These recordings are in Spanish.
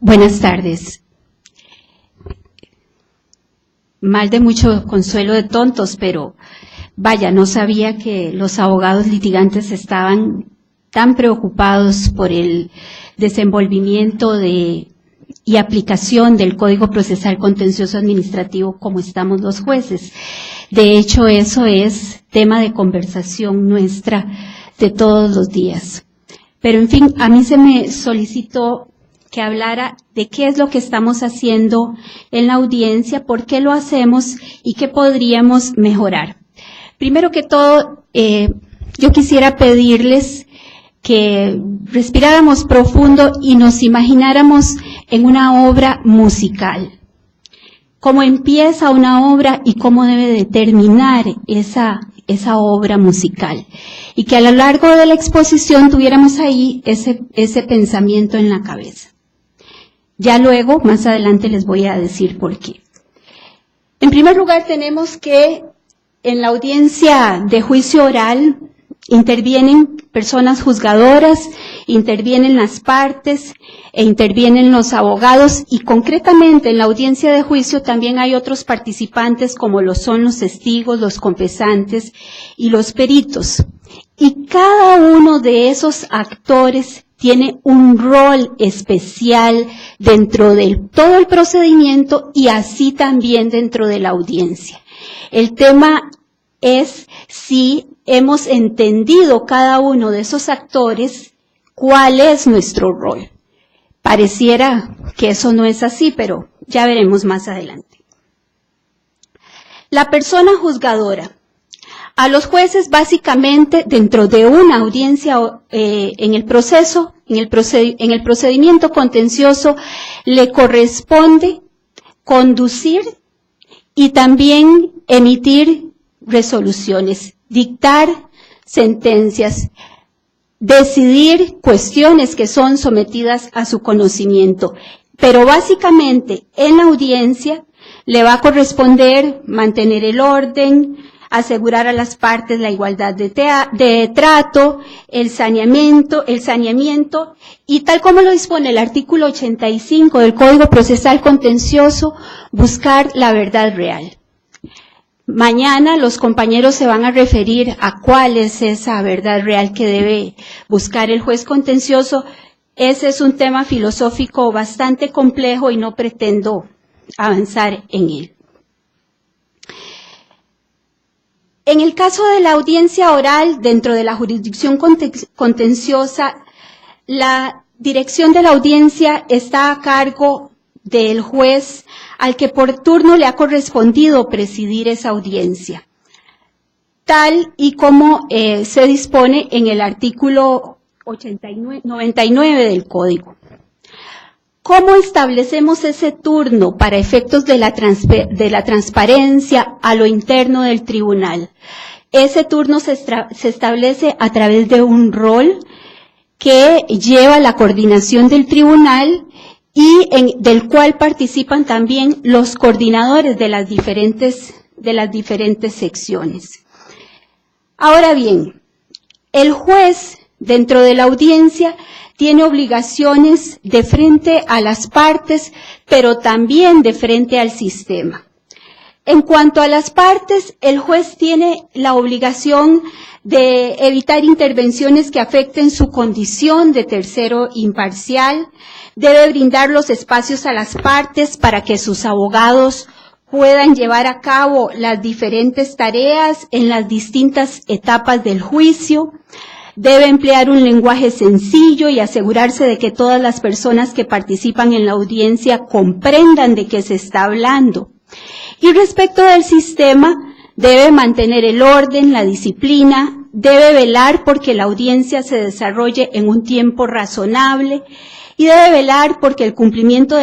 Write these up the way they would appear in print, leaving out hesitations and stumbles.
Buenas tardes. Mal de mucho consuelo de tontos, pero vaya, no sabía que los abogados litigantes estaban tan preocupados por el desenvolvimiento y aplicación del Código Procesal Contencioso Administrativo como estamos los jueces. De hecho, eso es tema de conversación nuestra de todos los días. Pero en fin, a mí se me solicitó que hablara de qué es lo que estamos haciendo en la audiencia, por qué lo hacemos y qué podríamos mejorar. Primero que todo, yo quisiera pedirles que respiráramos profundo y nos imagináramos en una obra musical. Cómo empieza una obra y cómo debe de terminar esa obra musical. Y que a lo largo de la exposición tuviéramos ahí ese pensamiento en la cabeza. Ya luego, más adelante les voy a decir por qué. En primer lugar, tenemos que en la audiencia de juicio oral intervienen personas juzgadoras, intervienen las partes e intervienen los abogados, y concretamente en la audiencia de juicio también hay otros participantes como lo son los testigos, los confesantes y los peritos. Y cada uno de esos actores tiene un rol especial dentro de todo el procedimiento y así también dentro de la audiencia. El tema es si hemos entendido cada uno de esos actores cuál es nuestro rol. Pareciera que eso no es así, pero ya veremos más adelante. La persona juzgadora. A los jueces, básicamente, dentro de una audiencia en el procedimiento contencioso, le corresponde conducir y también emitir resoluciones, dictar sentencias, decidir cuestiones que son sometidas a su conocimiento. Pero básicamente, en la audiencia, le va a corresponder mantener el orden, asegurar a las partes la igualdad de trato, el saneamiento, y tal como lo dispone el artículo 85 del Código Procesal Contencioso, buscar la verdad real. Mañana los compañeros se van a referir a cuál es esa verdad real que debe buscar el juez contencioso. Ese es un tema filosófico bastante complejo y no pretendo avanzar en él. En el caso de la audiencia oral, dentro de la jurisdicción contenciosa, la dirección de la audiencia está a cargo del juez al que por turno le ha correspondido presidir esa audiencia, tal y como se dispone en el artículo 99 del Código. ¿Cómo establecemos ese turno para efectos de la transparencia a lo interno del tribunal? Ese turno se establece a través de un rol que lleva la coordinación del tribunal y del cual participan también los coordinadores de las diferentes secciones. Ahora bien, el juez dentro de la audiencia tiene obligaciones de frente a las partes, pero también de frente al sistema. En cuanto a las partes, el juez tiene la obligación de evitar intervenciones que afecten su condición de tercero imparcial, debe brindar los espacios a las partes para que sus abogados puedan llevar a cabo las diferentes tareas en las distintas etapas del juicio, debe emplear un lenguaje sencillo y asegurarse de que todas las personas que participan en la audiencia comprendan de qué se está hablando. Y respecto del sistema, debe mantener el orden, la disciplina, debe velar porque la audiencia se desarrolle en un tiempo razonable y debe velar porque el cumplimiento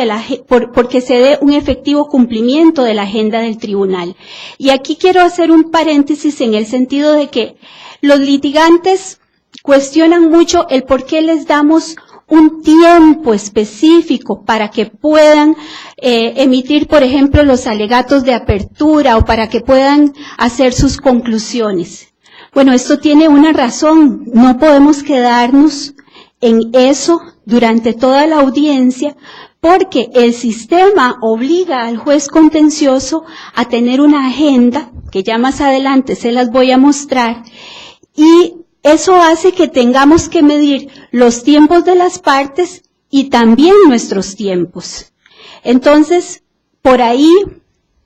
porque se dé un efectivo cumplimiento de la agenda del tribunal. Y aquí quiero hacer un paréntesis en el sentido de que los litigantes cuestionan mucho el por qué les damos un tiempo específico para que puedan emitir, por ejemplo, los alegatos de apertura o para que puedan hacer sus conclusiones. Bueno, esto tiene una razón. No podemos quedarnos en eso durante toda la audiencia porque el sistema obliga al juez contencioso a tener una agenda, que ya más adelante se las voy a mostrar, y eso hace que tengamos que medir los tiempos de las partes y también nuestros tiempos. Entonces, por ahí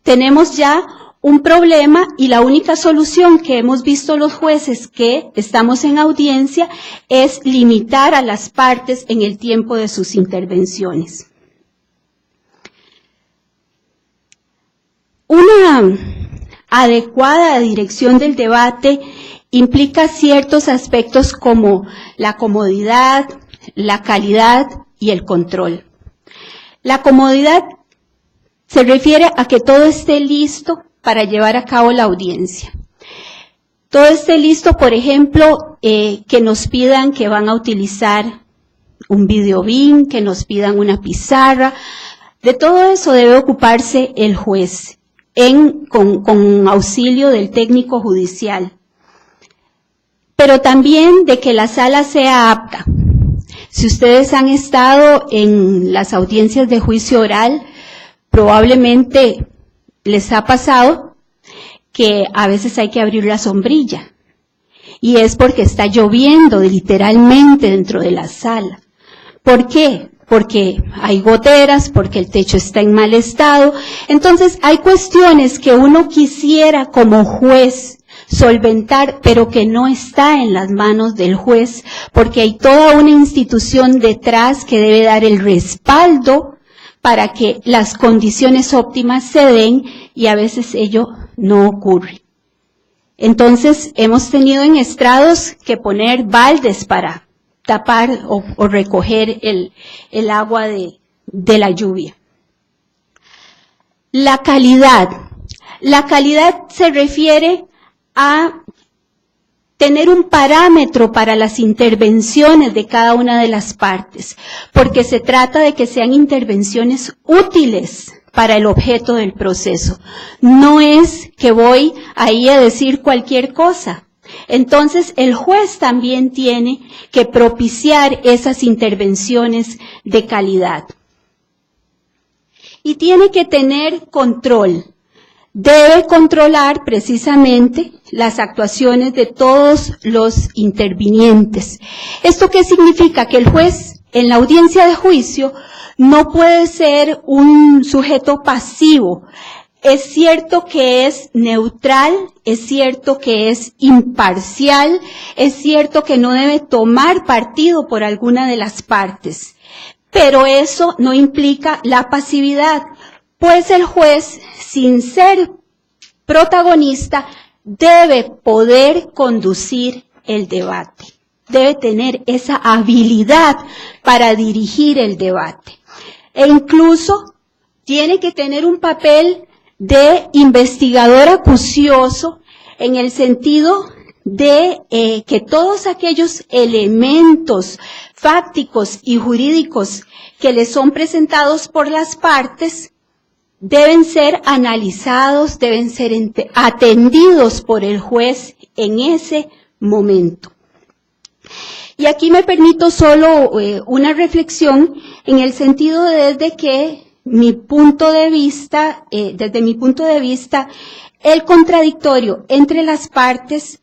tenemos ya un problema y la única solución que hemos visto los jueces que estamos en audiencia es limitar a las partes en el tiempo de sus intervenciones. Una adecuada dirección del debate implica ciertos aspectos como la comodidad, la calidad y el control. La comodidad se refiere a que todo esté listo para llevar a cabo la audiencia. Todo esté listo, por ejemplo, que nos pidan que van a utilizar un videobin, que nos pidan una pizarra. De todo eso debe ocuparse el juez con auxilio del técnico judicial. Pero también de que la sala sea apta. Si ustedes han estado en las audiencias de juicio oral, probablemente les ha pasado que a veces hay que abrir la sombrilla. Y es porque está lloviendo literalmente dentro de la sala. ¿Por qué? Porque hay goteras, porque el techo está en mal estado. Entonces hay cuestiones que uno quisiera como juez solventar, pero que no está en las manos del juez, porque hay toda una institución detrás que debe dar el respaldo para que las condiciones óptimas se den y a veces ello no ocurre. Entonces hemos tenido en estrados que poner baldes para tapar o recoger el agua de la lluvia. La calidad. La calidad se refiere a tener un parámetro para las intervenciones de cada una de las partes, porque se trata de que sean intervenciones útiles para el objeto del proceso. No es que voy ahí a decir cualquier cosa. Entonces, el juez también tiene que propiciar esas intervenciones de calidad. Y tiene que tener control. Debe controlar precisamente las actuaciones de todos los intervinientes. ¿Esto qué significa? Que el juez en la audiencia de juicio no puede ser un sujeto pasivo. Es cierto que es neutral, es cierto que es imparcial, es cierto que no debe tomar partido por alguna de las partes, pero eso no implica la pasividad, pues el juez, sin ser protagonista, debe poder conducir el debate, debe tener esa habilidad para dirigir el debate, e incluso tiene que tener un papel de investigador acucioso en el sentido de que todos aquellos elementos fácticos y jurídicos que le son presentados por las partes deben ser analizados, deben ser atendidos por el juez en ese momento. Y aquí me permito solo una reflexión en el sentido desde mi punto de vista, el contradictorio entre las partes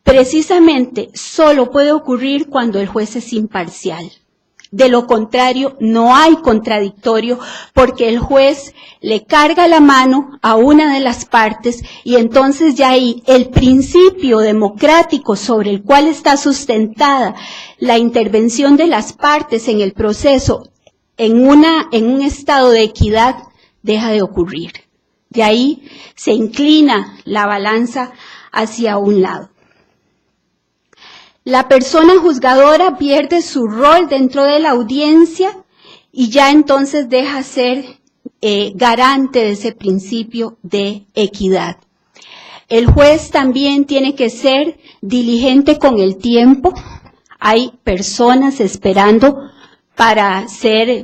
precisamente solo puede ocurrir cuando el juez es imparcial. De lo contrario, no hay contradictorio porque el juez le carga la mano a una de las partes y entonces ya ahí el principio democrático sobre el cual está sustentada la intervención de las partes en el proceso en un estado de equidad deja de ocurrir. De ahí se inclina la balanza hacia un lado. La persona juzgadora pierde su rol dentro de la audiencia y ya entonces deja ser garante de ese principio de equidad. El juez también tiene que ser diligente con el tiempo. Hay personas esperando para ser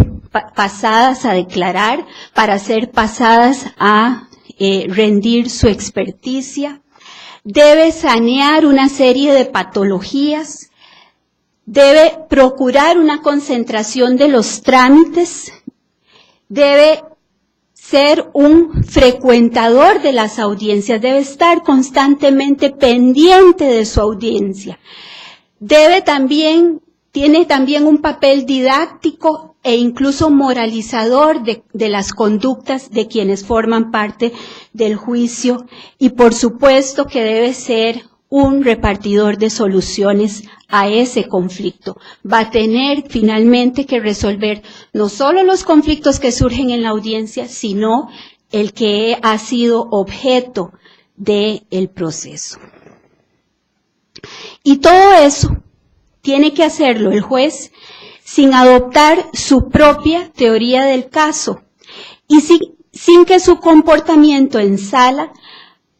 pasadas a declarar, para ser pasadas a rendir su experticia. Debe sanear una serie de patologías, debe procurar una concentración de los trámites debe ser un frecuentador de las audiencias, debe estar constantemente pendiente de su audiencia. Tiene también un papel didáctico e incluso moralizador de las conductas de quienes forman parte del juicio, y por supuesto que debe ser un repartidor de soluciones a ese conflicto. Va a tener finalmente que resolver no solo los conflictos que surgen en la audiencia, sino el que ha sido objeto del proceso. Y todo eso tiene que hacerlo el juez sin adoptar su propia teoría del caso y sin que su comportamiento en sala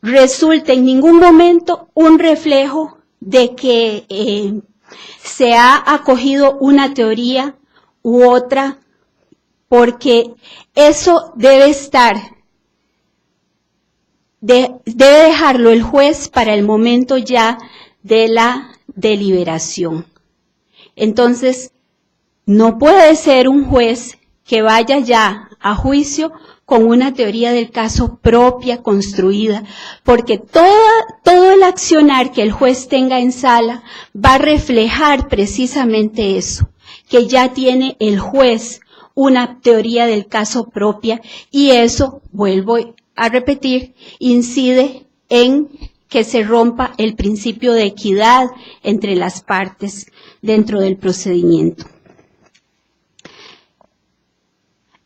resulte en ningún momento un reflejo de que se ha acogido una teoría u otra, porque eso debe dejarlo el juez para el momento ya de la deliberación. Entonces, no puede ser un juez que vaya ya a juicio con una teoría del caso propia, construida, porque todo el accionar que el juez tenga en sala va a reflejar precisamente eso, que ya tiene el juez una teoría del caso propia, y eso, vuelvo a repetir, incide en que se rompa el principio de equidad entre las partes dentro del procedimiento.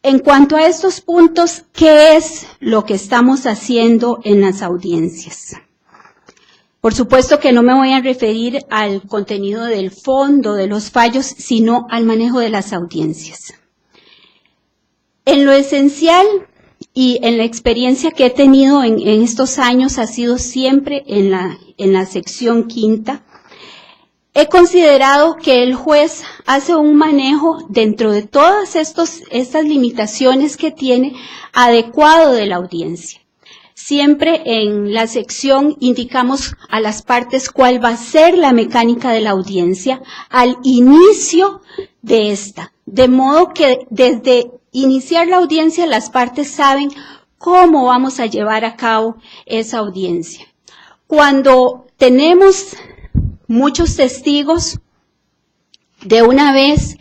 En cuanto a estos puntos, ¿qué es lo que estamos haciendo en las audiencias? Por supuesto que no me voy a referir al contenido del fondo de los fallos, sino al manejo de las audiencias. En lo esencial y en la experiencia que he tenido en estos años, ha sido siempre en la sección quinta. He considerado que el juez hace un manejo dentro de todas estas limitaciones que tiene, adecuado de la audiencia. Siempre en la sección indicamos a las partes cuál va a ser la mecánica de la audiencia al inicio de esta, de modo que desde iniciar la audiencia las partes saben cómo vamos a llevar a cabo esa audiencia. Cuando tenemos muchos testigos, de una vez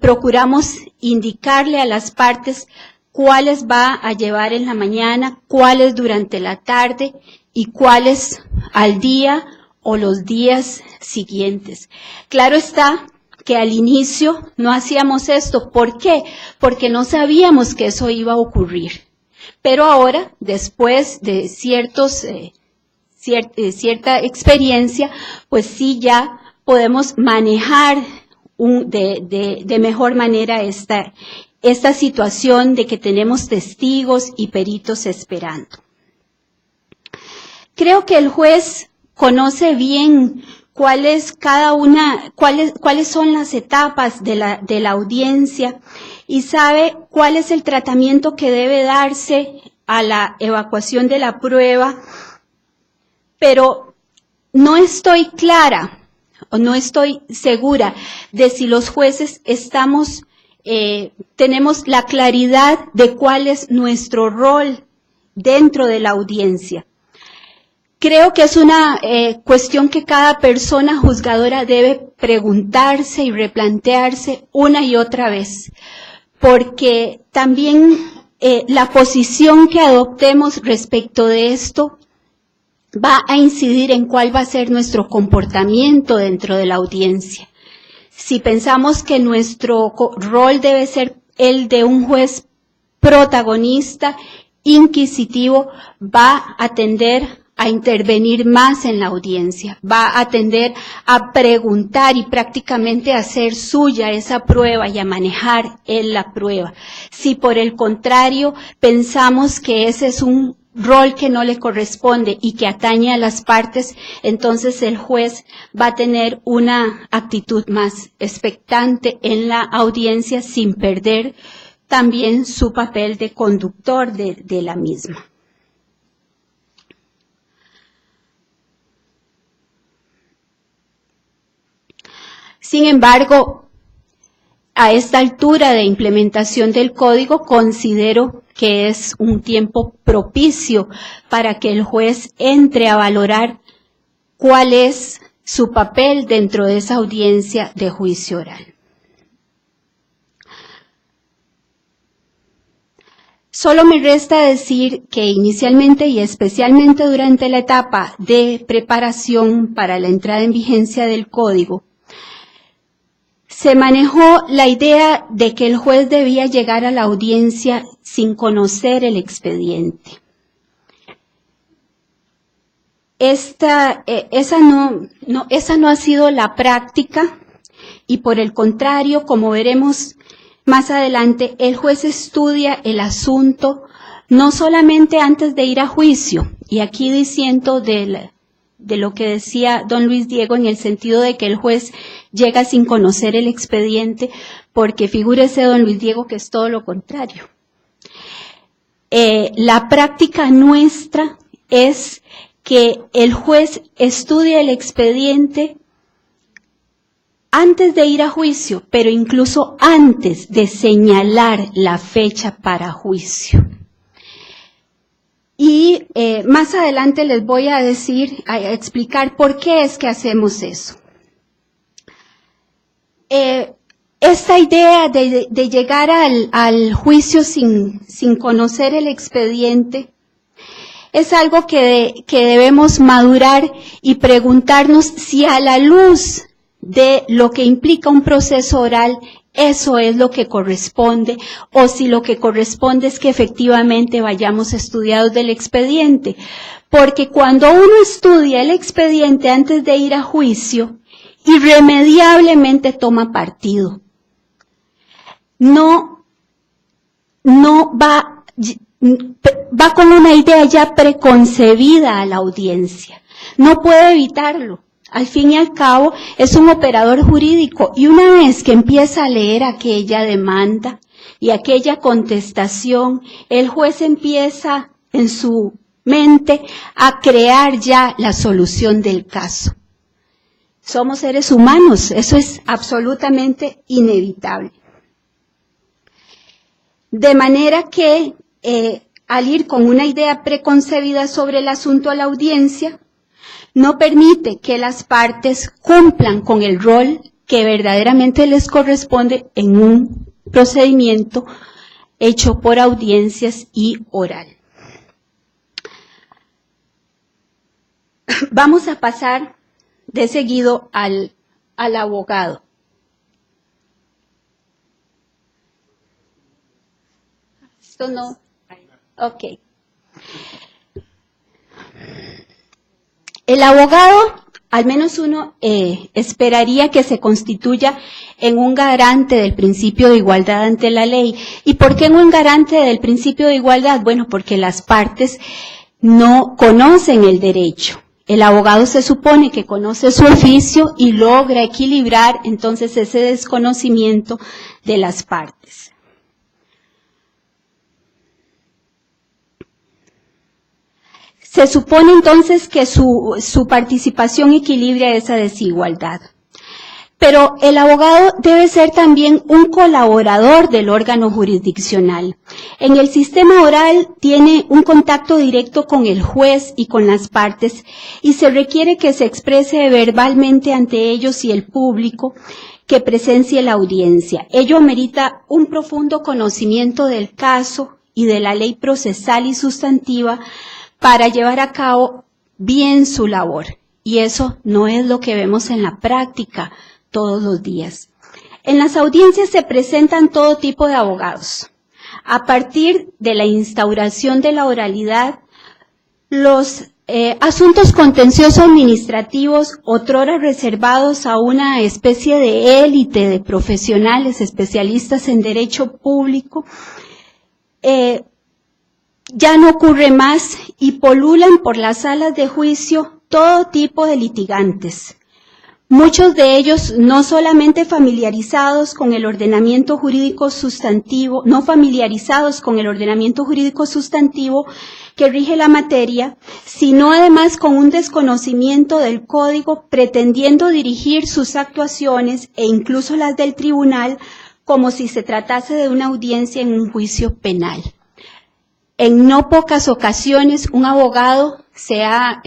procuramos indicarle a las partes cuáles va a llevar en la mañana, cuáles durante la tarde y cuáles al día o los días siguientes. Claro está que al inicio no hacíamos esto. ¿Por qué? Porque no sabíamos que eso iba a ocurrir. Pero ahora, después de cierta experiencia, pues sí ya podemos manejar de mejor manera esta situación de que tenemos testigos y peritos esperando. Creo que el juez conoce bien cuáles son las etapas de la audiencia y sabe cuál es el tratamiento que debe darse a la evacuación de la prueba, pero no estoy clara o no estoy segura de si los jueces tenemos la claridad de cuál es nuestro rol dentro de la audiencia. Creo que es una cuestión que cada persona juzgadora debe preguntarse y replantearse una y otra vez, porque también la posición que adoptemos respecto de esto va a incidir en cuál va a ser nuestro comportamiento dentro de la audiencia. Si pensamos que nuestro rol debe ser el de un juez protagonista, inquisitivo, va a tender a intervenir más en la audiencia, va a tender a preguntar y prácticamente a hacer suya esa prueba y a manejar en la prueba. Si por el contrario pensamos que ese es un rol que no le corresponde y que atañe a las partes, entonces el juez va a tener una actitud más expectante en la audiencia sin perder también su papel de conductor de la misma. Sin embargo, a esta altura de implementación del código, considero que es un tiempo propicio para que el juez entre a valorar cuál es su papel dentro de esa audiencia de juicio oral. Solo me resta decir que inicialmente y especialmente durante la etapa de preparación para la entrada en vigencia del código, se manejó la idea de que el juez debía llegar a la audiencia sin conocer el expediente. Esa no ha sido la práctica y por el contrario, como veremos más adelante, el juez estudia el asunto no solamente antes de ir a juicio, y aquí diciendo de lo que decía don Luis Diego en el sentido de que el juez llega sin conocer el expediente, porque figúrese don Luis Diego que es todo lo contrario. La práctica nuestra es que el juez estudia el expediente antes de ir a juicio, pero incluso antes de señalar la fecha para juicio. Y más adelante les voy a explicar por qué es que hacemos eso. Esta idea de llegar al juicio sin conocer el expediente es algo que debemos madurar y preguntarnos si a la luz de lo que implica un proceso oral, eso es lo que corresponde, o si lo que corresponde es que efectivamente vayamos estudiados del expediente. Porque cuando uno estudia el expediente antes de ir a juicio, irremediablemente toma partido. No va con una idea ya preconcebida a la audiencia. No puede evitarlo. Al fin y al cabo, es un operador jurídico y una vez que empieza a leer aquella demanda y aquella contestación, el juez empieza en su mente a crear ya la solución del caso. Somos seres humanos, eso es absolutamente inevitable. De manera que, al ir con una idea preconcebida sobre el asunto a la audiencia, no permite que las partes cumplan con el rol que verdaderamente les corresponde en un procedimiento hecho por audiencias y oral. Vamos a pasar de seguido al abogado. Esto no. Ok. El abogado, al menos uno esperaría que se constituya en un garante del principio de igualdad ante la ley. ¿Y por qué en un garante del principio de igualdad? Bueno, porque las partes no conocen el derecho. El abogado se supone que conoce su oficio y logra equilibrar entonces ese desconocimiento de las partes. Se supone entonces que su participación equilibra esa desigualdad. Pero el abogado debe ser también un colaborador del órgano jurisdiccional. En el sistema oral tiene un contacto directo con el juez y con las partes y se requiere que se exprese verbalmente ante ellos y el público que presencie la audiencia. Ello amerita un profundo conocimiento del caso y de la ley procesal y sustantiva para llevar a cabo bien su labor. Y eso no es lo que vemos en la práctica todos los días. En las audiencias se presentan todo tipo de abogados. A partir de la instauración de la oralidad, los asuntos contenciosos administrativos, otrora reservados a una especie de élite de profesionales especialistas en derecho público, ya no ocurre más y polulan por las salas de juicio todo tipo de litigantes. Muchos de ellos no solamente familiarizados con el ordenamiento jurídico sustantivo, no familiarizados con el ordenamiento jurídico sustantivo que rige la materia, sino además con un desconocimiento del código, pretendiendo dirigir sus actuaciones e incluso las del tribunal como si se tratase de una audiencia en un juicio penal. En no pocas ocasiones un abogado se ha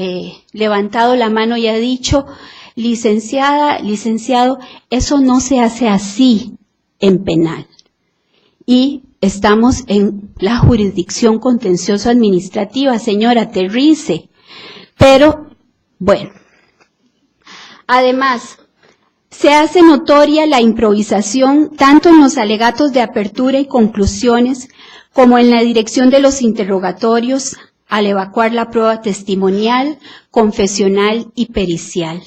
levantado la mano y ha dicho, licenciada, licenciado, eso no se hace así en penal. Y estamos en la jurisdicción contencioso administrativa, señora, aterrice. Pero, bueno, además, se hace notoria la improvisación tanto en los alegatos de apertura y conclusiones como en la dirección de los interrogatorios al evacuar la prueba testimonial, confesional y pericial.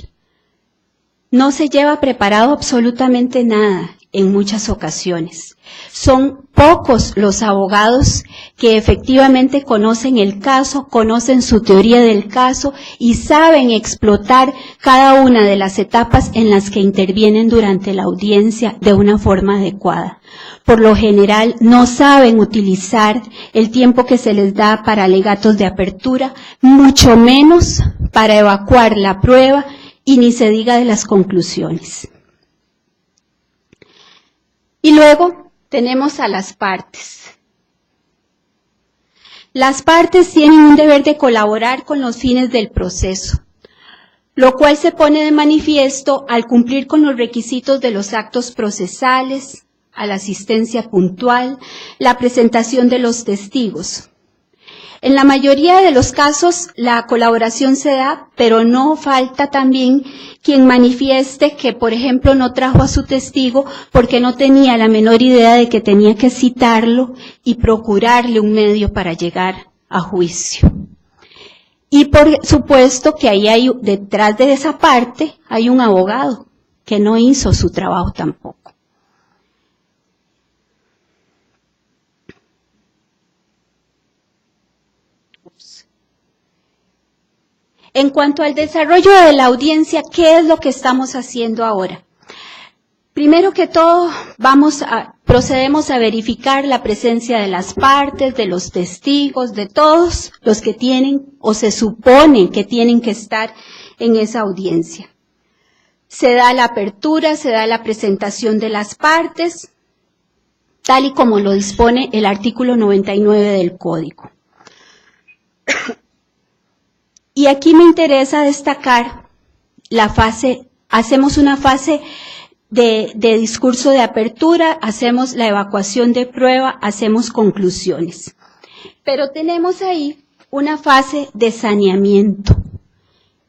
No se lleva preparado absolutamente nada en muchas ocasiones. Son pocos los abogados que efectivamente conocen el caso, conocen su teoría del caso y saben explotar cada una de las etapas en las que intervienen durante la audiencia de una forma adecuada. Por lo general no saben utilizar el tiempo que se les da para alegatos de apertura, mucho menos para evacuar la prueba y ni se diga de las conclusiones. Y luego tenemos a las partes. Las partes tienen un deber de colaborar con los fines del proceso, lo cual se pone de manifiesto al cumplir con los requisitos de los actos procesales, a la asistencia puntual, la presentación de los testigos. En la mayoría de los casos la colaboración se da, pero no falta también quien manifieste que, por ejemplo, no trajo a su testigo porque no tenía la menor idea de que tenía que citarlo y procurarle un medio para llegar a juicio. Y por supuesto que ahí hay, detrás de esa parte, hay un abogado que no hizo su trabajo tampoco. En cuanto al desarrollo de la audiencia, ¿qué es lo que estamos haciendo ahora? Primero que todo, procedemos a verificar la presencia de las partes, de los testigos, de todos los que tienen o se supone que tienen que estar en esa audiencia. Se da la apertura, se da la presentación de las partes, tal y como lo dispone el artículo 99 del Código. Y aquí me interesa destacar la fase, hacemos una fase de discurso de apertura, hacemos la evacuación de prueba, hacemos conclusiones. Pero tenemos ahí una fase de saneamiento.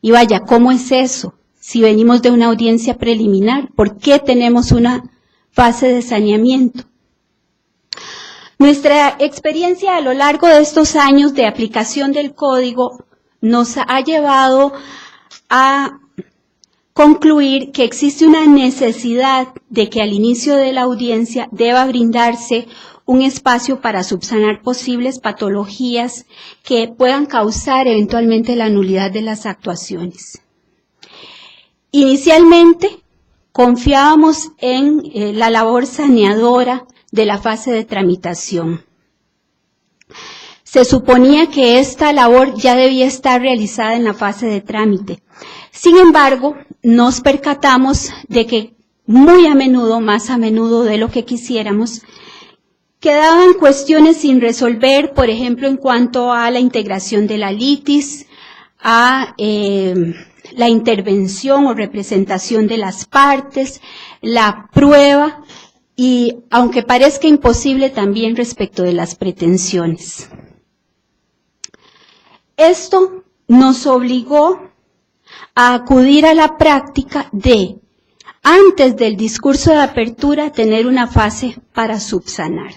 Y vaya, ¿cómo es eso? Si venimos de una audiencia preliminar, ¿por qué tenemos una fase de saneamiento? Nuestra experiencia a lo largo de estos años de aplicación del código nos ha llevado a concluir que existe una necesidad de que al inicio de la audiencia deba brindarse un espacio para subsanar posibles patologías que puedan causar eventualmente la nulidad de las actuaciones. Inicialmente confiábamos en la labor saneadora de la fase de tramitación. Se suponía que esta labor ya debía estar realizada en la fase de trámite. Sin embargo, nos percatamos de que muy a menudo, más a menudo de lo que quisiéramos, quedaban cuestiones sin resolver, por ejemplo, en cuanto a la integración de la litis, a la intervención o representación de las partes, la prueba y, aunque parezca imposible, también respecto de las pretensiones. Esto nos obligó a acudir a la práctica de, antes del discurso de apertura, tener una fase para subsanar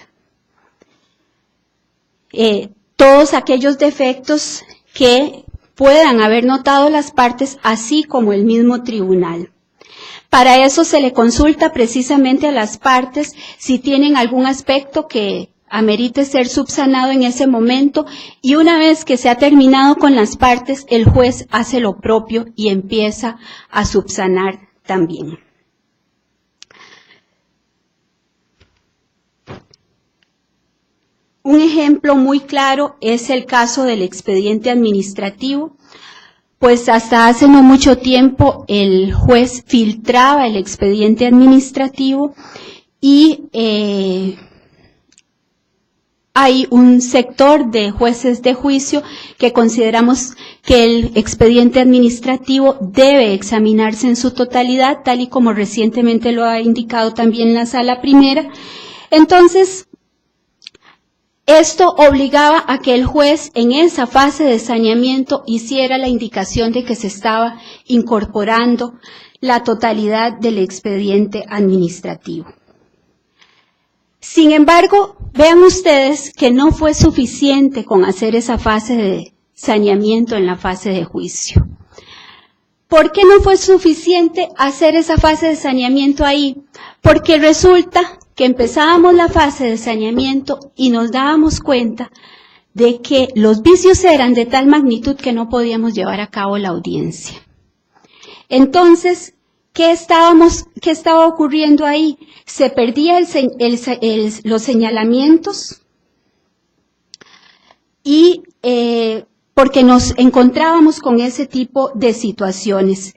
todos aquellos defectos que puedan haber notado las partes, así como el mismo tribunal. Para eso se le consulta precisamente a las partes si tienen algún aspecto que amerite ser subsanado en ese momento, y una vez que se ha terminado con las partes, el juez hace lo propio y empieza a subsanar también. Un ejemplo muy claro es el caso del expediente administrativo, pues hasta hace no mucho tiempo el juez filtraba el expediente administrativo y hay un sector de jueces de juicio que consideramos que el expediente administrativo debe examinarse en su totalidad, tal y como recientemente lo ha indicado también la Sala Primera. Entonces, esto obligaba a que el juez en esa fase de saneamiento hiciera la indicación de que se estaba incorporando la totalidad del expediente administrativo. Sin embargo, vean ustedes que no fue suficiente con hacer esa fase de saneamiento en la fase de juicio. ¿Por qué no fue suficiente hacer esa fase de saneamiento ahí? Porque resulta que empezábamos la fase de saneamiento y nos dábamos cuenta de que los vicios eran de tal magnitud que no podíamos llevar a cabo la audiencia. Entonces, ¿qué estaba ocurriendo ahí? Se perdía los señalamientos y porque nos encontrábamos con ese tipo de situaciones.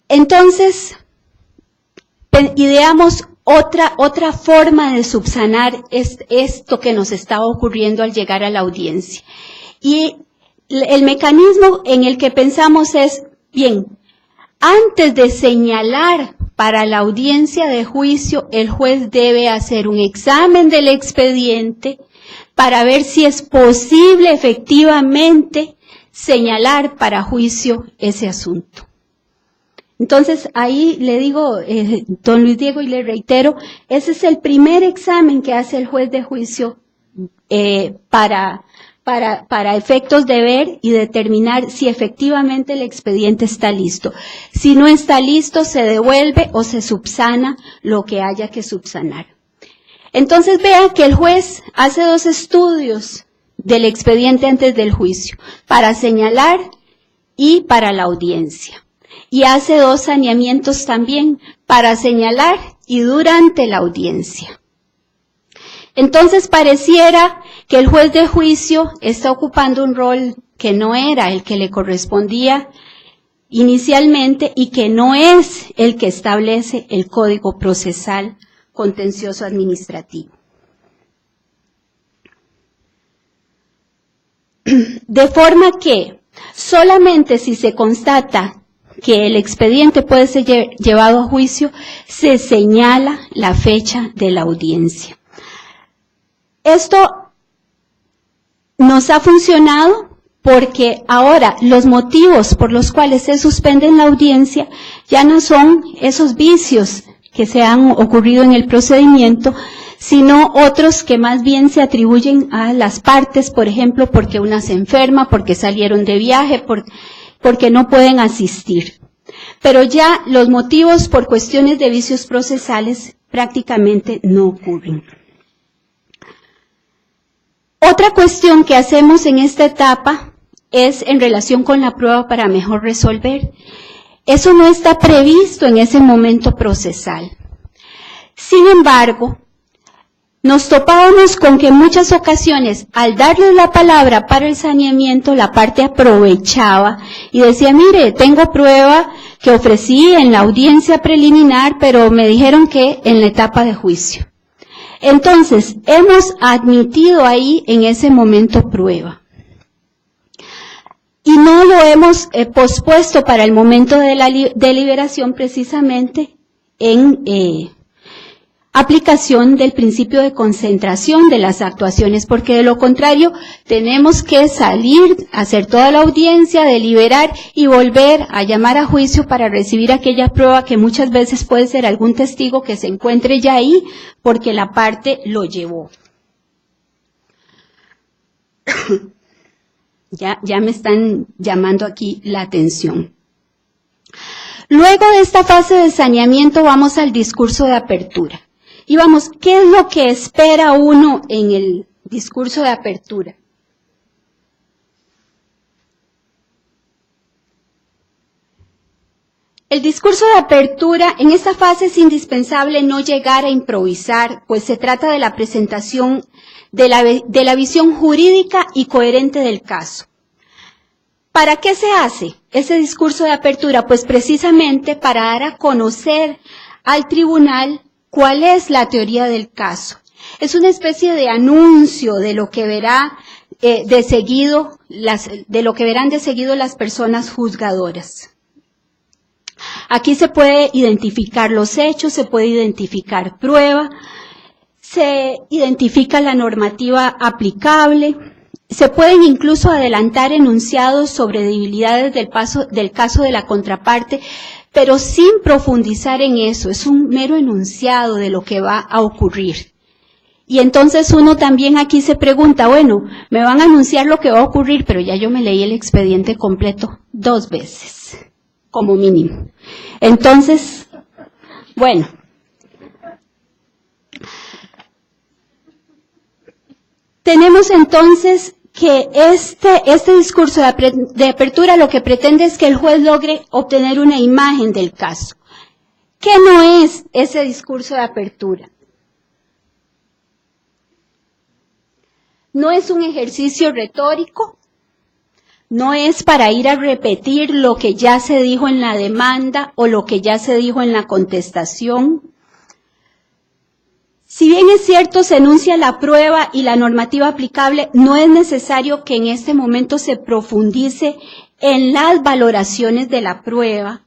Entonces, ideamos otra forma de subsanar esto que nos estaba ocurriendo al llegar a la audiencia. Y el mecanismo en el que pensamos es, bien, antes de señalar para la audiencia de juicio, el juez debe hacer un examen del expediente para ver si es posible efectivamente señalar para juicio ese asunto. Entonces, ahí le digo, don Luis Diego, y le reitero, ese es el primer examen que hace el juez de juicio para efectos de ver y determinar si efectivamente el expediente está listo. Si no está listo, se devuelve o se subsana lo que haya que subsanar. Entonces vean que el juez hace 2 estudios del expediente antes del juicio, para señalar y para la audiencia. Y hace 2 saneamientos también, para señalar y durante la audiencia. Entonces pareciera que el juez de juicio está ocupando un rol que no era el que le correspondía inicialmente y que no es el que establece el Código Procesal Contencioso Administrativo. De forma que solamente si se constata que el expediente puede ser llevado a juicio, se señala la fecha de la audiencia. Esto nos ha funcionado porque ahora los motivos por los cuales se suspende la audiencia ya no son esos vicios que se han ocurrido en el procedimiento, sino otros que más bien se atribuyen a las partes, por ejemplo, porque una se enferma, porque salieron de viaje, porque no pueden asistir. Pero ya los motivos por cuestiones de vicios procesales prácticamente no ocurren. Otra cuestión que hacemos en esta etapa es en relación con la prueba para mejor resolver. Eso no está previsto en ese momento procesal. Sin embargo, nos topábamos con que en muchas ocasiones, al darles la palabra para el saneamiento, la parte aprovechaba y decía, mire, tengo prueba que ofrecí en la audiencia preliminar, pero me dijeron que en la etapa de juicio. Entonces, hemos admitido ahí en ese momento prueba. Y no lo hemos pospuesto para el momento de la deliberación precisamente en aplicación del principio de concentración de las actuaciones, porque de lo contrario tenemos que salir, hacer toda la audiencia, deliberar y volver a llamar a juicio para recibir aquella prueba que muchas veces puede ser algún testigo que se encuentre ya ahí porque la parte lo llevó. Ya me están llamando aquí la atención. Luego de esta fase de saneamiento vamos al discurso de apertura. Y vamos, ¿qué es lo que espera uno en el discurso de apertura? El discurso de apertura, en esta fase es indispensable no llegar a improvisar, pues se trata de la presentación de la visión jurídica y coherente del caso. ¿Para qué se hace ese discurso de apertura? Pues precisamente para dar a conocer al tribunal ¿Cuál es la teoría del caso? Es una especie de anuncio de lo que verá de lo que verán de seguido las personas juzgadoras. Aquí se puede identificar los hechos, se puede identificar prueba, se identifica la normativa aplicable, se pueden incluso adelantar enunciados sobre debilidades del caso de la contraparte, pero sin profundizar en eso, es un mero enunciado de lo que va a ocurrir. Y entonces uno también aquí se pregunta, bueno, me van a anunciar lo que va a ocurrir, pero ya yo me leí el expediente completo 2 veces, como mínimo. Entonces, bueno. Tenemos entonces que este discurso de apertura lo que pretende es que el juez logre obtener una imagen del caso. ¿Qué no es ese discurso de apertura? No es un ejercicio retórico, no es para ir a repetir lo que ya se dijo en la demanda o lo que ya se dijo en la contestación. Si bien es cierto, se enuncia la prueba y la normativa aplicable, no es necesario que en este momento se profundice en las valoraciones de la prueba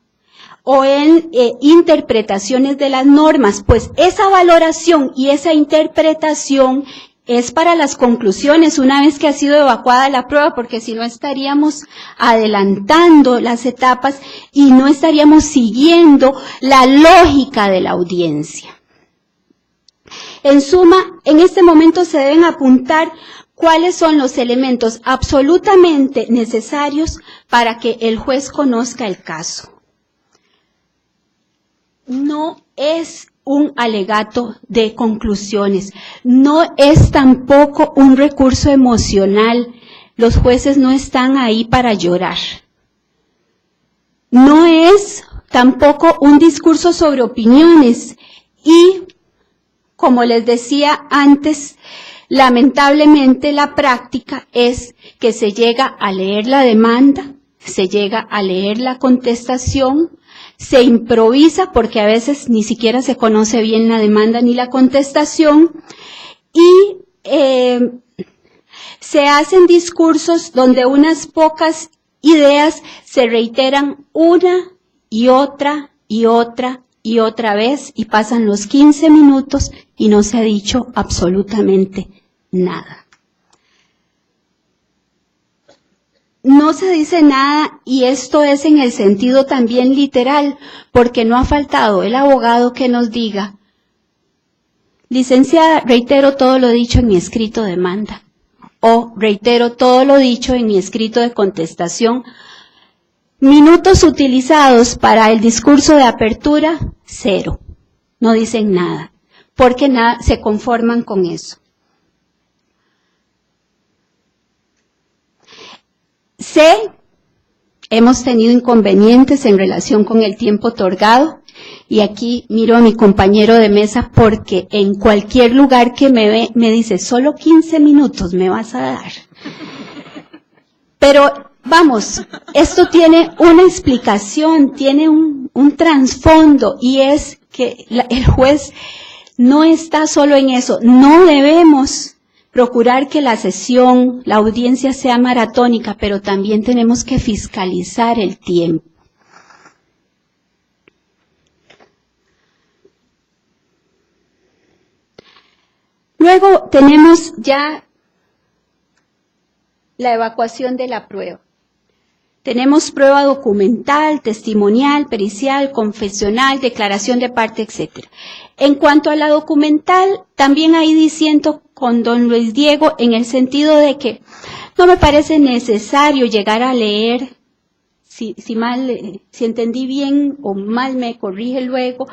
o en interpretaciones de las normas, pues esa valoración y esa interpretación es para las conclusiones una vez que ha sido evacuada la prueba, porque si no estaríamos adelantando las etapas y no estaríamos siguiendo la lógica de la audiencia. En suma, en este momento se deben apuntar cuáles son los elementos absolutamente necesarios para que el juez conozca el caso. No es un alegato de conclusiones, no es tampoco un recurso emocional, los jueces no están ahí para llorar. No es tampoco un discurso sobre opiniones y, como les decía antes, lamentablemente la práctica es que se llega a leer la demanda, se llega a leer la contestación, se improvisa porque a veces ni siquiera se conoce bien la demanda ni la contestación y se hacen discursos donde unas pocas ideas se reiteran una y otra y otra y otra vez y pasan los 15 minutos y no se ha dicho absolutamente nada. No se dice nada y esto es en el sentido también literal, porque no ha faltado el abogado que nos diga, licenciada, reitero todo lo dicho en mi escrito de demanda, o reitero todo lo dicho en mi escrito de contestación. Minutos utilizados para el discurso de apertura, 0. No dicen nada, porque se conforman con eso. Hemos tenido inconvenientes en relación con el tiempo otorgado, y aquí miro a mi compañero de mesa porque en cualquier lugar que me ve, me dice, solo 15 minutos me vas a dar. Pero, vamos, esto tiene una explicación, tiene un trasfondo, y es que el juez no está solo en eso, no debemos procurar que la sesión, la audiencia sea maratónica, pero también tenemos que fiscalizar el tiempo. Luego tenemos ya la evacuación de la prueba. Tenemos prueba documental, testimonial, pericial, confesional, declaración de parte, etc. En cuanto a la documental, también ahí disiento con don Luis Diego en el sentido de que no me parece necesario llegar a leer, si entendí bien o mal me corrige luego,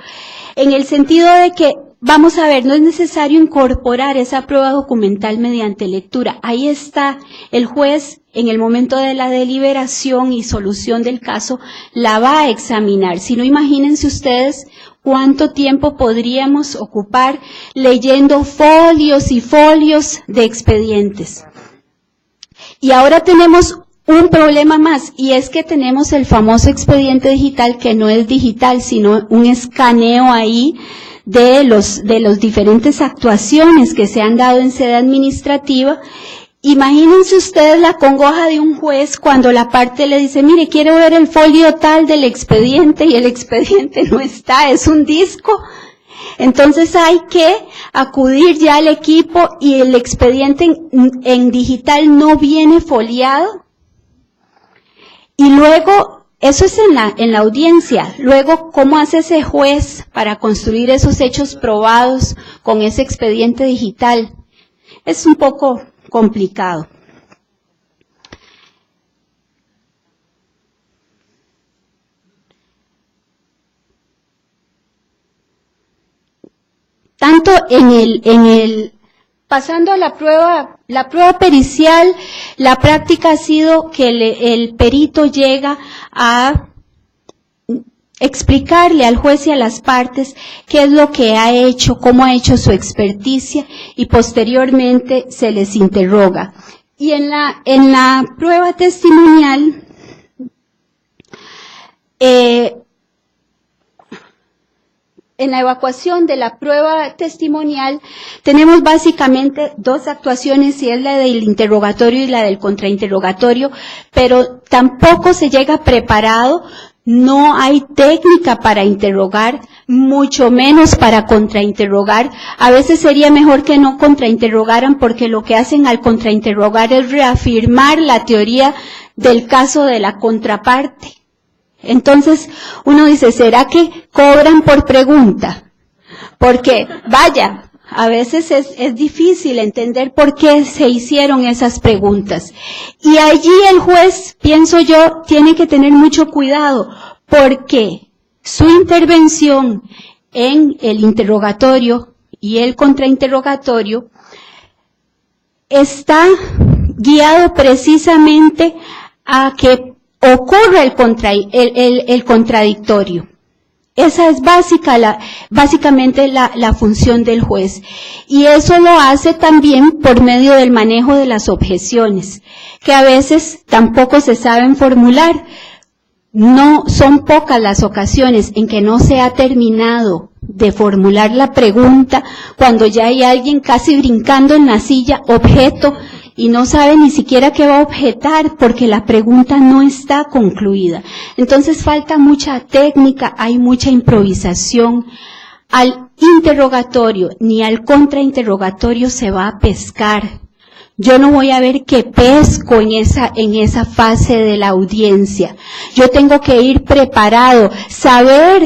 en el sentido de que, vamos a ver, no es necesario incorporar esa prueba documental mediante lectura. Ahí está, el juez en el momento de la deliberación y solución del caso la va a examinar. Si no, imagínense ustedes cuánto tiempo podríamos ocupar leyendo folios y folios de expedientes. Y ahora tenemos un problema más, y es que tenemos el famoso expediente digital que no es digital, sino un escaneo ahí de los diferentes actuaciones que se han dado en sede administrativa. Imagínense ustedes la congoja de un juez cuando la parte le dice, mire, quiero ver el folio tal del expediente, y el expediente no está, es un disco. Entonces hay que acudir ya al equipo y el expediente en digital no viene foliado. Y luego, eso es en la audiencia. Luego, ¿cómo hace ese juez para construir esos hechos probados con ese expediente digital? Es un poco complicado. Tanto pasando a la prueba pericial, la práctica ha sido que el perito llega a explicarle al juez y a las partes qué es lo que ha hecho, cómo ha hecho su experticia, y posteriormente se les interroga. Y en la prueba testimonial, en la evacuación de la prueba testimonial tenemos básicamente dos actuaciones, y es la del interrogatorio y la del contrainterrogatorio, pero tampoco se llega preparado, no hay técnica para interrogar, mucho menos para contrainterrogar. A veces sería mejor que no contrainterrogaran, porque lo que hacen al contrainterrogar es reafirmar la teoría del caso de la contraparte. Entonces, uno dice, ¿será que cobran por pregunta? Porque, vaya, a veces es difícil entender por qué se hicieron esas preguntas. Y allí el juez, pienso yo, tiene que tener mucho cuidado, porque su intervención en el interrogatorio y el contrainterrogatorio está guiado precisamente a que ocurre el contradictorio. Esa es básicamente la función del juez. Y eso lo hace también por medio del manejo de las objeciones, que a veces tampoco se saben formular. No son pocas las ocasiones en que no se ha terminado de formular la pregunta, cuando ya hay alguien casi brincando en la silla, objeto, y no sabe ni siquiera qué va a objetar, porque la pregunta no está concluida. Entonces falta mucha técnica, hay mucha improvisación. Al interrogatorio ni al contrainterrogatorio se va a pescar. Yo no voy a ver qué pesco en esa fase de la audiencia. Yo tengo que ir preparado, saber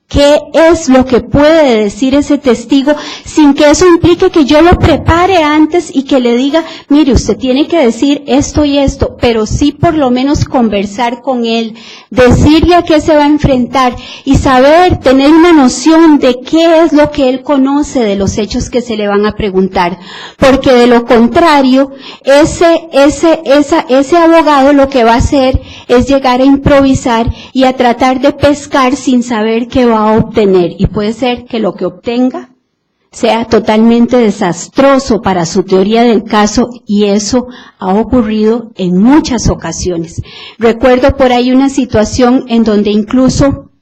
qué es lo que puede decir ese testigo, sin que eso implique que yo lo prepare antes y que le diga, mire, usted tiene que decir esto y esto, pero sí por lo menos conversar con él, decirle a qué se va a enfrentar y saber, tener una noción de qué es lo que él conoce de los hechos que se le van a preguntar, porque de lo contrario, ese abogado lo que va a hacer es llegar a improvisar y a tratar de pescar sin saber qué va a obtener, y puede ser que lo que obtenga sea totalmente desastroso para su teoría del caso, y eso ha ocurrido en muchas ocasiones. Recuerdo por ahí una situación en donde incluso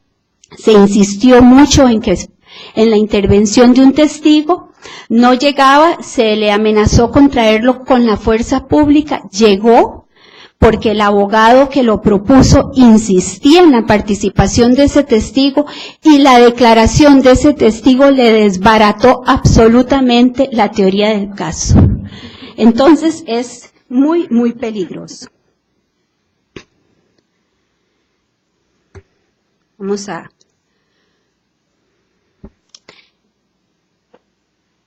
se insistió mucho en la intervención de un testigo, no llegaba, se le amenazó con traerlo con la fuerza pública, llegó, porque el abogado que lo propuso insistía en la participación de ese testigo, y la declaración de ese testigo le desbarató absolutamente la teoría del caso. Entonces es muy, muy peligroso.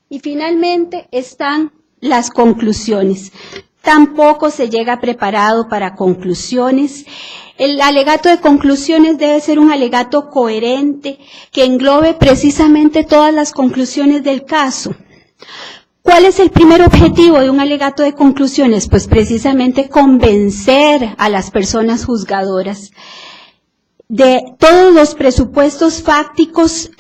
Y finalmente están las conclusiones. Tampoco se llega preparado para conclusiones. El alegato de conclusiones debe ser un alegato coherente, que englobe precisamente todas las conclusiones del caso. ¿Cuál es el primer objetivo de un alegato de conclusiones? Pues precisamente convencer a las personas juzgadoras de todos los presupuestos fácticos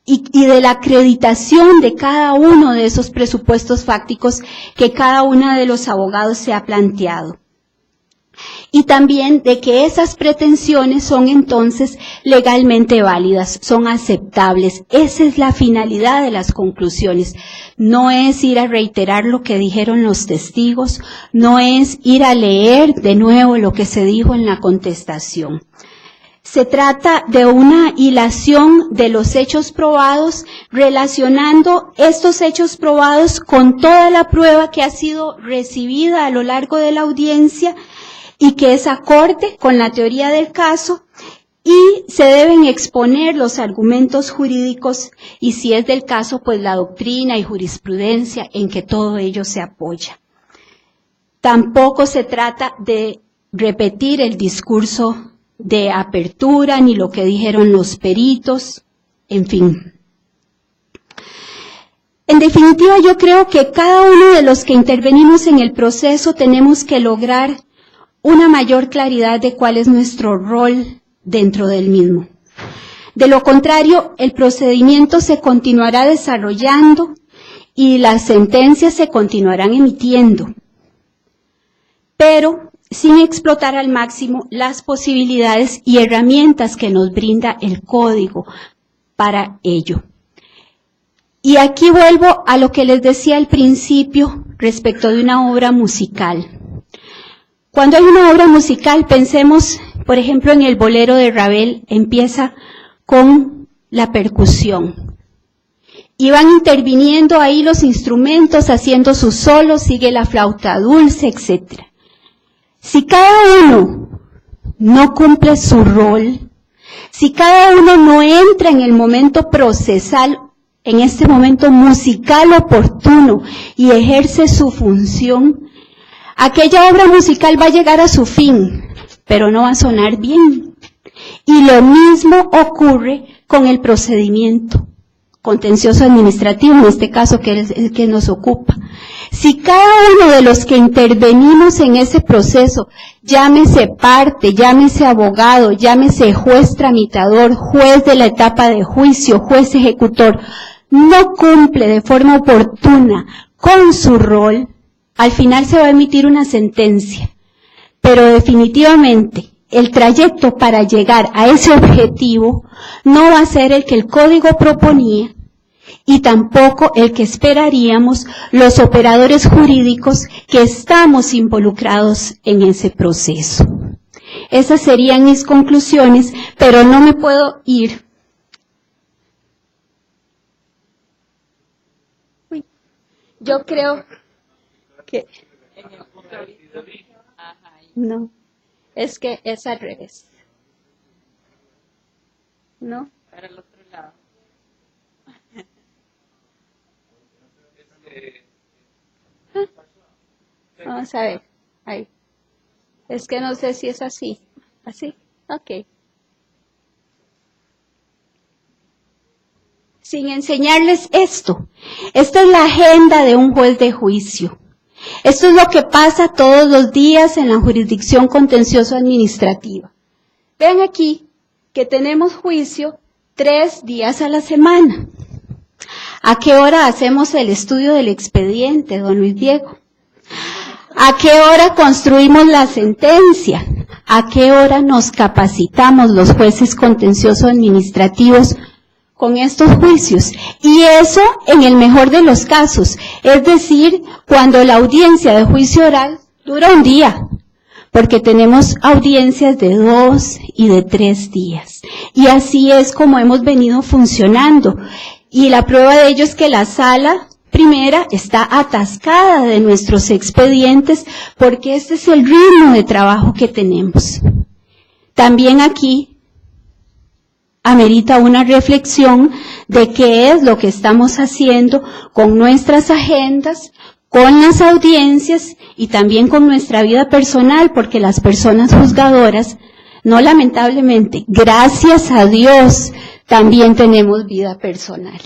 y de la acreditación de cada uno de esos presupuestos fácticos que cada uno de los abogados se ha planteado. y también de que esas pretensiones son entonces legalmente válidas, son aceptables. Esa es la finalidad de las conclusiones. No es ir a reiterar lo que dijeron los testigos, no es ir a leer de nuevo lo que se dijo en la contestación. Se trata de una hilación de los hechos probados, relacionando estos hechos probados con toda la prueba que ha sido recibida a lo largo de la audiencia y que es acorde con la teoría del caso, y se deben exponer los argumentos jurídicos y, si es del caso, pues la doctrina y jurisprudencia en que todo ello se apoya. Tampoco se trata de repetir el discurso de apertura, ni lo que dijeron los peritos, en fin. En definitiva, yo creo que cada uno de los que intervenimos en el proceso tenemos que lograr una mayor claridad de cuál es nuestro rol dentro del mismo. De lo contrario, el procedimiento se continuará desarrollando y las sentencias se continuarán emitiendo, pero sin explotar al máximo las posibilidades y herramientas que nos brinda el código para ello. Y aquí vuelvo a lo que les decía al principio respecto de una obra musical. Cuando hay una obra musical, pensemos, por ejemplo, en el bolero de Ravel, empieza con la percusión. Y van interviniendo ahí los instrumentos, haciendo sus solos, sigue la flauta dulce, etc. Si cada uno no cumple su rol, si cada uno no entra en el momento procesal, en este momento musical oportuno y ejerce su función, aquella obra musical va a llegar a su fin, pero no va a sonar bien. Y lo mismo ocurre con el procedimiento contencioso administrativo, en este caso que es el que nos ocupa. Si cada uno de los que intervenimos en ese proceso, llámese parte, llámese abogado, llámese juez tramitador, juez de la etapa de juicio, juez ejecutor, no cumple de forma oportuna con su rol, al final se va a emitir una sentencia. Pero definitivamente el trayecto para llegar a ese objetivo no va a ser el que el código proponía y tampoco el que esperaríamos los operadores jurídicos que estamos involucrados en ese proceso. Esas serían mis conclusiones, pero no me puedo ir. Yo creo que... No, es que es al revés. ¿No? Para el otro lado. Vamos a ver, ahí. Es que no sé si es así. ¿Así? Ok. Sin enseñarles esto. Esta es la agenda de un juez de juicio. Esto es lo que pasa todos los días en la jurisdicción contencioso administrativa. Vean aquí que tenemos juicio 3 días a la semana. ¿A qué hora hacemos el estudio del expediente, don Luis Diego? ¿A qué hora construimos la sentencia? ¿A qué hora nos capacitamos los jueces contencioso administrativos con estos juicios? Y eso en el mejor de los casos, es decir, cuando la audiencia de juicio oral dura un día, porque tenemos audiencias de 2 y de 3 días. Y así es como hemos venido funcionando. Y la prueba de ello es que la sala primera está atascada de nuestros expedientes, porque este es el ritmo de trabajo que tenemos. También aquí amerita una reflexión de qué es lo que estamos haciendo con nuestras agendas, con las audiencias y también con nuestra vida personal, porque las personas juzgadoras, no lamentablemente, gracias a Dios, también tenemos vida personal.